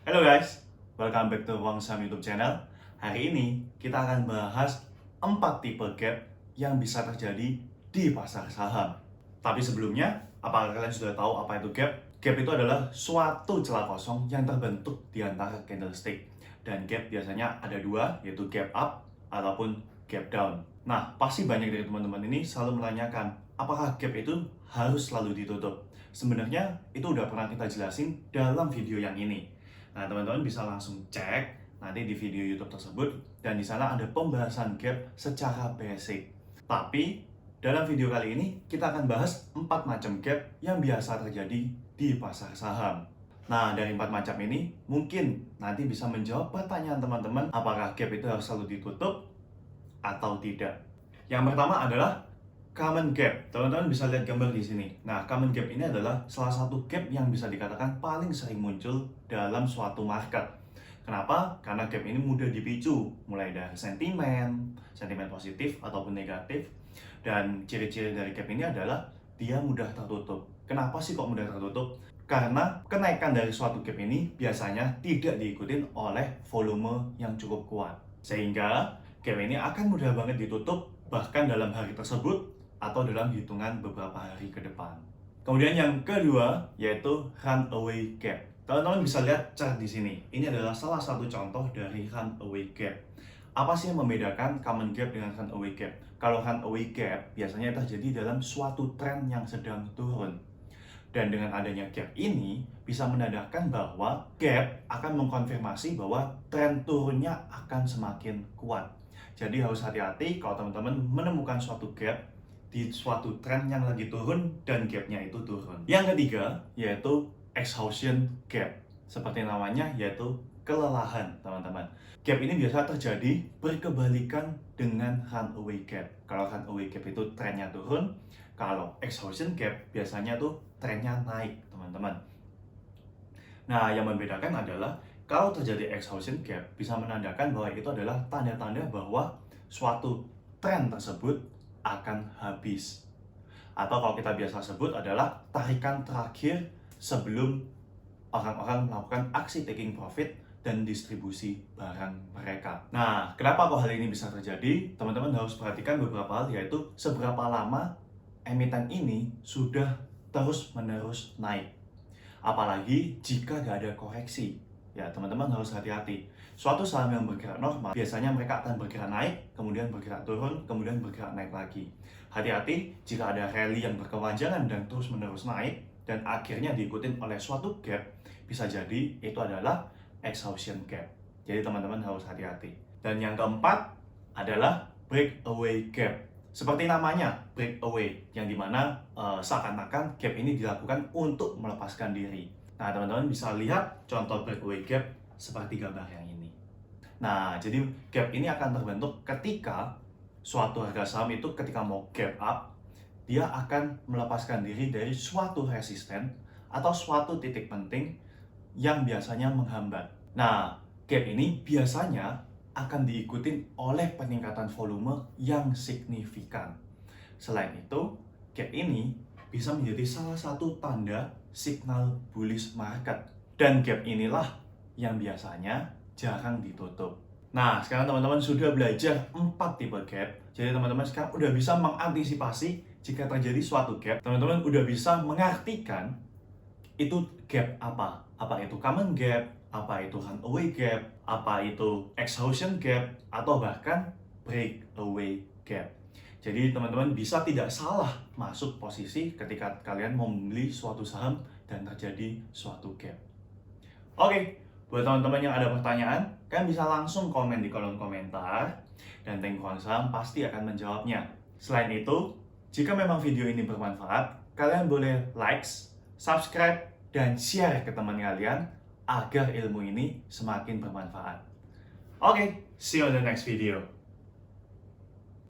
Halo guys, welcome back to Wang Sam YouTube channel. Hari ini kita akan bahas 4 tipe gap yang bisa terjadi di pasar saham. Tapi sebelumnya, apakah kalian sudah tahu apa itu gap? Gap itu adalah suatu celah kosong yang terbentuk di antara candlestick. Dan gap biasanya ada dua, yaitu gap up ataupun gap down. Nah, pasti banyak dari teman-teman ini selalu menanyakan, apakah gap itu harus selalu ditutup? Sebenarnya itu udah pernah kita jelasin dalam video yang ini. Nah, teman-teman bisa langsung cek nanti di video YouTube tersebut, dan di sana ada pembahasan gap secara basic. Tapi dalam video kali ini kita akan bahas 4 macam gap yang biasa terjadi di pasar saham. Nah, dari 4 macam ini mungkin nanti bisa menjawab pertanyaan teman-teman, apakah gap itu harus selalu ditutup atau tidak. Yang pertama adalah common gap. Teman-teman bisa lihat gambar di sini. Nah, common gap ini adalah salah satu gap yang bisa dikatakan paling sering muncul dalam suatu market. Kenapa? Karena gap ini mudah dipicu, mulai dari sentimen positif ataupun negatif. Dan ciri-ciri dari gap ini adalah dia mudah tertutup. Kenapa sih kok mudah tertutup? Karena kenaikan dari suatu gap ini biasanya tidak diikuti oleh volume yang cukup kuat. Sehingga gap ini akan mudah banget ditutup bahkan dalam hari tersebut atau dalam hitungan beberapa hari ke depan. Kemudian yang kedua yaitu runaway gap. Teman-teman bisa lihat chart di sini. Ini adalah salah satu contoh dari runaway gap. Apa sih yang membedakan common gap dengan runaway gap? Kalau runaway gap biasanya terjadi dalam suatu tren yang sedang turun. Dan dengan adanya gap ini bisa menandakan bahwa gap akan mengkonfirmasi bahwa tren turunnya akan semakin kuat. Jadi harus hati-hati kalau teman-teman menemukan suatu gap di suatu tren yang lagi turun dan gapnya itu turun. Yang ketiga yaitu exhaustion gap. Seperti namanya yaitu kelelahan, teman-teman. Gap ini biasa terjadi berkebalikan dengan runaway gap. Kalau runaway gap itu trennya turun, kalau exhaustion gap biasanya tuh trennya naik, teman-teman. Nah, yang membedakan adalah kalau terjadi exhaustion gap bisa menandakan bahwa itu adalah tanda-tanda bahwa suatu tren tersebut akan habis. Atau kalau kita biasa sebut adalah tarikan terakhir sebelum orang-orang melakukan aksi taking profit dan distribusi barang mereka. Nah, kenapa kok hal ini bisa terjadi? Teman-teman harus perhatikan beberapa hal, yaitu seberapa lama emiten ini sudah terus-menerus naik. Apalagi jika gak ada koreksi. Ya, teman-teman harus hati-hati. Suatu saham yang bergerak normal, biasanya mereka akan bergerak naik, kemudian bergerak turun, kemudian bergerak naik lagi. Hati-hati jika ada rally yang berkepanjangan dan terus-menerus naik, dan akhirnya diikutin oleh suatu gap, bisa jadi itu adalah exhaustion gap. Jadi teman-teman harus hati-hati. Dan yang keempat adalah breakaway gap. Seperti namanya, breakaway, yang dimana seakan-akan gap ini dilakukan untuk melepaskan diri. Nah, teman-teman bisa lihat contoh breakaway gap seperti gambar yang ini. Nah, jadi gap ini akan terbentuk ketika suatu harga saham itu ketika mau gap up, dia akan melepaskan diri dari suatu resisten atau suatu titik penting yang biasanya menghambat. Nah, gap ini biasanya akan diikuti oleh peningkatan volume yang signifikan. Selain itu, gap ini bisa menjadi salah satu tanda signal bullish market. Dan gap inilah yang biasanya jarang ditutup. Nah, sekarang teman-teman sudah belajar 4 tipe gap. Jadi teman-teman sekarang udah bisa mengantisipasi jika terjadi suatu gap. Teman-teman udah bisa mengartikan itu gap apa. Apa itu common gap, apa itu runaway gap, apa itu exhaustion gap, atau bahkan breakaway gap. Jadi teman-teman bisa tidak salah masuk posisi ketika kalian mau membeli suatu saham dan terjadi suatu gap. Oke, buat teman-teman yang ada pertanyaan, kalian bisa langsung komen di kolom komentar, dan Tengku Wang Sam pasti akan menjawabnya. Selain itu, jika memang video ini bermanfaat, kalian boleh likes, subscribe, dan share ke teman kalian agar ilmu ini semakin bermanfaat. Oke, see you on the next video.